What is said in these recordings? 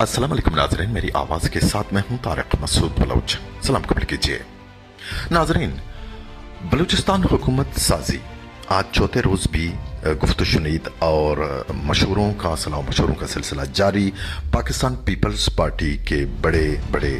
अस्सलाम वालेकुम नाज़रीन, मेरी आवाज़ के साथ मैं हूं तारिक मसूद बलोच। सलाम कबूल कीजिए नाज़रीन। बलूचिस्तान हुकूमत साजी आज चौथे रोज़ भी गुफ्त शुनीद और मशवरों का सलाह मशवरों का सिलसिला जारी। पाकिस्तान पीपल्स पार्टी के बड़े बड़े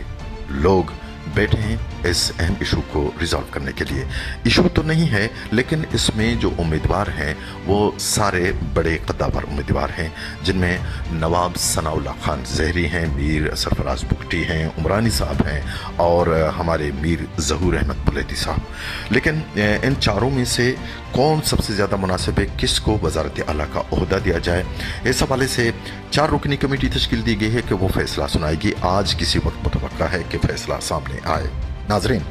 लोग बैठे हैं इस अहम इशू को रिजॉल्व करने के लिए। इशू तो नहीं है, लेकिन इसमें जो उम्मीदवार हैं वो सारे बड़े कद्दावर उम्मीदवार हैं, जिनमें नवाब सनाउल्लाह खान ज़हरी हैं, मीर सरफराज बुगटी हैं, उमरानी साहब हैं और हमारे मीर ज़हूर अहमद बुलेदी साहब। लेकिन इन चारों में से कौन सबसे ज़्यादा मुनासिब है, किसको वज़ारत आला का ओहदा दिया जाए, इस हवाले से 4 रुकनी कमेटी तश्कील दी गई है कि वो फैसला सुनाएगी। आज किसी वक्त मुतवक्का है कि फैसला सामने आए। नाज़रीन,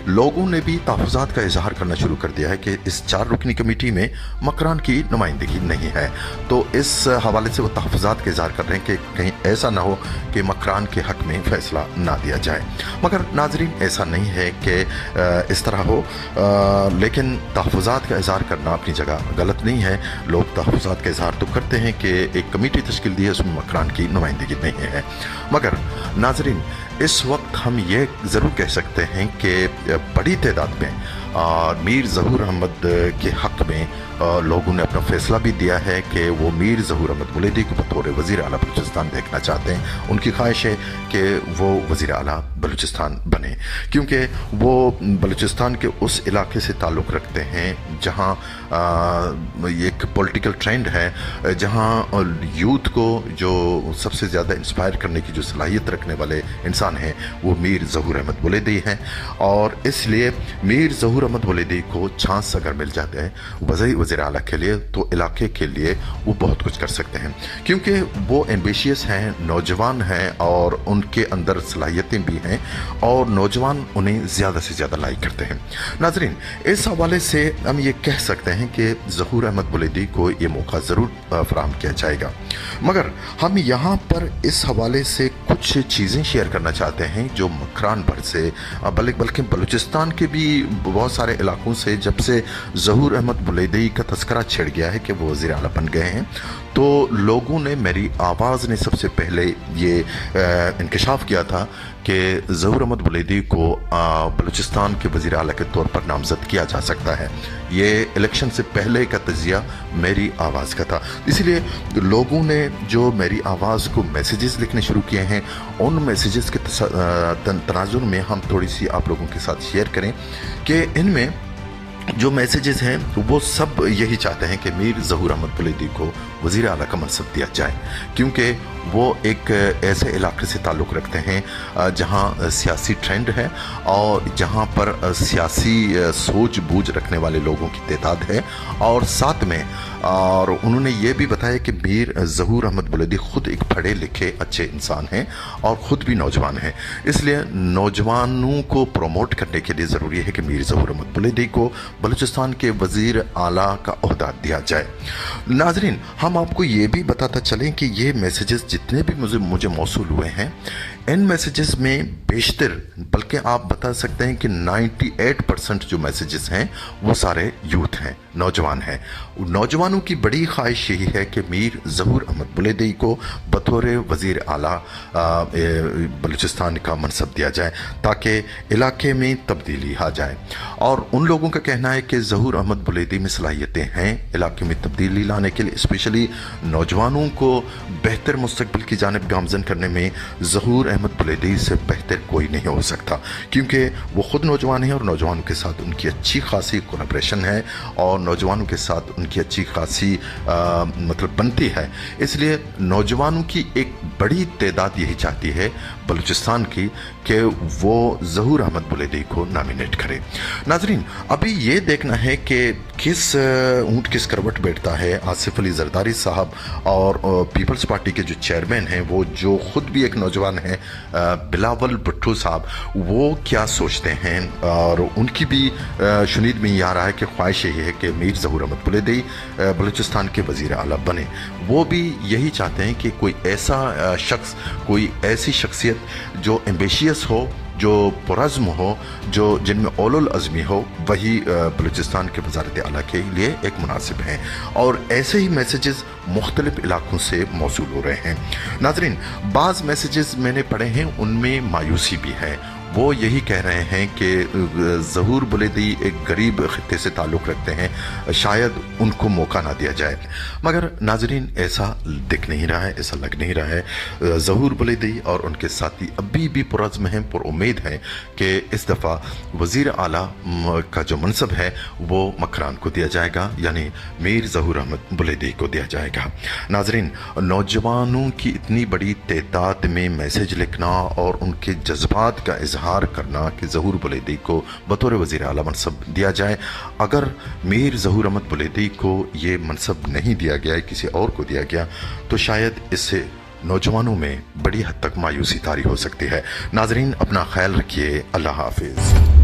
लोगों ने भी तहफ़्फ़ुज़ात का इजहार करना शुरू कर दिया है कि इस 4 रुकनी कमेटी में मकरान की नुमाइंदगी नहीं है, तो इस हवाले से वो तहफ़्फ़ुज़ात का इजहार कर रहे हैं कि कहीं ऐसा ना हो कि मकरान के हक़ में फ़ैसला ना दिया जाए। मगर नाज़रीन, ऐसा नहीं है कि इस तरह हो, लेकिन तहफ़्फ़ुज़ात का इजहार करना अपनी जगह गलत नहीं है। लोग तहफ़्फ़ुज़ात का इजहार तो करते हैं कि एक कमेटी तश्कील दी है, उसमें मकरान की नुमाइंदगी नहीं है। मगर नाज़रीन, इस वक्त हम ये ज़रूर कह सकते हैं कि बड़ी तादाद में मीर ज़हूर अहमद के हक़ में लोगों ने अपना फ़ैसला भी दिया है कि वो मीर ज़हूर अहमद बुलेदी को बतौर वज़ीर आला बलूचिस्तान देखना चाहते हैं। उनकी ख्वाहिश है कि वो वज़ीर आला बलूचिस्तान बने, क्योंकि वो बलूचिस्तान के उस इलाके से ताल्लुक़ रखते हैं जहाँ एक पॉलिटिकल ट्रेंड है, जहाँ यूथ को जो सबसे ज़्यादा इंस्पायर करने की जो सलाहियत रखने वाले इंसान हैं वो मीर ज़हूर अहमद बुलेदी हैं। और इसलिए मीर ज़हूर अहमद बुलेदी को चांस अगर मिल जाते हैं वज़ीर आला के लिए, तो इलाके के लिए वो बहुत कुछ कर सकते हैं, क्योंकि वो एम्बिशियस हैं, नौजवान हैं और उनके अंदर सलाहियतें भी हैं और नौजवान उन्हें ज़्यादा से ज़्यादा लाइक करते हैं। नाज़रीन, इस हवाले से हम ये कह सकते हैं कि ज़हूर अहमद बुलेदी को ये मौका ज़रूर फराहम किया जाएगा। मगर हम यहाँ पर इस हवाले से कुछ चीज़ें शेयर करना चाहते हैं जो मकरान भर से बल्कि बलूचिस्तान के भी बहुत सारे इलाकों से जब से ज़हूर अहमद बुलेदी का तस्करा छिड़ गया है कि वो वज़ीर आला बन गए हैं, तो लोगों ने, मेरी आवाज़ ने सबसे पहले ये इंकशाफ किया था कि ज़हूर अहमद बुलेदी को बलूचिस्तान के वज़ीर आला के तौर पर नामज़द किया जा सकता है। ये इलेक्शन से पहले का तजिया मेरी आवाज़ का था, इसलिए लोगों ने जो मेरी आवाज़ को मैसेजेस लिखने शुरू किए हैं, उन मैसेजेस के तनाजुर में हम थोड़ी सी आप लोगों के साथ शेयर करें कि इनमें जो मैसेजेस हैं वो सब यही चाहते हैं कि मीर ज़हूर अहमद बुलेदी को वज़ीर आला का मनसब दिया जाए, क्योंकि वो एक ऐसे इलाके से ताल्लुक़ रखते हैं जहां सियासी ट्रेंड है और जहां पर सियासी सोच बूझ रखने वाले लोगों की तादाद है। और साथ में और उन्होंने ये भी बताया कि मीर ज़हूर अहमद बुलेदी ख़ुद एक पढ़े लिखे अच्छे इंसान हैं और ख़ुद भी नौजवान हैं, इसलिए नौजवानों को प्रमोट करने के लिए ज़रूरी है कि मीर ज़हूर अहमद बुलेदी को बलूचिस्तान के वज़ीर आला का ओहदा दिया जाए। नाज़रीन, हम आपको ये भी बताता चलें कि ये मैसेजेस जितने भी मुझे मौसूल हुए हैं, इन मैसेजेस में बेशतर, बल्कि आप बता सकते हैं कि 98% जो मैसेजेस हैं वो सारे यूथ हैं, नौजवान हैं। नौजवानों की बड़ी ख्वाहिश यही है कि मीर ज़हूर अहमद बुलेदी को बतौर वज़ीर आला बलूचिस्तान का मनसब दिया जाए ताकि इलाके में तब्दीली आ जाए। और उन लोगों का कहना है कि ज़हूर अहमद बुलेदी में सलाहियतें हैं इलाके में तब्दीली लाने के लिए, स्पेशली नौजवानों को बेहतर मुस्तकबिल की जानिब गामज़न करने में ज़हूर अहमद बुलेदी से बेहतर कोई नहीं हो सकता, क्योंकि वो ख़ुद नौजवान हैं और नौजवानों के साथ उनकी अच्छी खासी कोलैबोरेशन है और नौजवानों के साथ उनकी अच्छी खासी मतलब बनती है। इसलिए नौजवानों की एक बड़ी तादाद यही चाहती है बलूचिस्तान की कि वो ज़हूर अहमद बुलेदी को नॉमिनेट करे। नाज़रीन, अभी ये देखना है कि किस ऊँट किस करवट बैठता है। आसिफ अली जरदारी साहब और पीपल्स पार्टी के जो चेयरमैन हैं, वो जो ख़ुद भी एक नौजवान हैं, बिलावल भुट्टो साहब, वो क्या सोचते हैं। और उनकी भी शुनीद में ये आ रहा है कि ख्वाहिश यही है कि मीर ज़हूर अहमद बुलेदी बलूचिस्तान के वज़ीर आला बने। वो भी यही चाहते हैं कि कोई ऐसा शख्स, कोई ऐसी शख्सियत जो एम्बिशियस हो, जो पुरज़्म हो, जो जिनमें औलुल अज़मी हो, वही बलूचिस्तान के वज़ारत आला के लिए एक मुनासिब हैं। और ऐसे ही मैसेजेस मुख्तलिफ इलाकों से मौसूल हो रहे हैं। नाज़रीन, बाज़ मैसेजेस मैंने पढ़े हैं, उनमें मायूसी भी है। वो यही कह रहे हैं कि ज़हूर बुलेदी एक गरीब खित्ते से ताल्लुक़ रखते हैं, शायद उनको मौका ना दिया जाए। मगर नाज़रीन, ऐसा दिख नहीं रहा है, ऐसा लग नहीं रहा है। ज़हूर बुलेदी और उनके साथी अभी भी पुरज़्म हैं, पुरुम्मीद हैं कि इस दफ़ा वज़ीर आला का जो मनसब है वो मकरान को दिया जाएगा, यानी मीर ज़हूर अहमद बुलेदी को दिया जाएगा। नाज़रीन, नौजवानों की इतनी बड़ी तादाद में मैसेज लिखना और उनके जज्बात का इजहार करना कि ज़हूर बुलेदी को बतौर वज़ीर आला मनसब दिया जाए, अगर मीर ज़हूर अहमद बुलेदी को ये मनसब नहीं दिया गया है, किसी और को दिया गया, तो शायद इससे नौजवानों में बड़ी हद तक मायूसी तारी हो सकती है। नाज़रीन, अपना ख्याल रखिए। अल्लाह हाफिज़।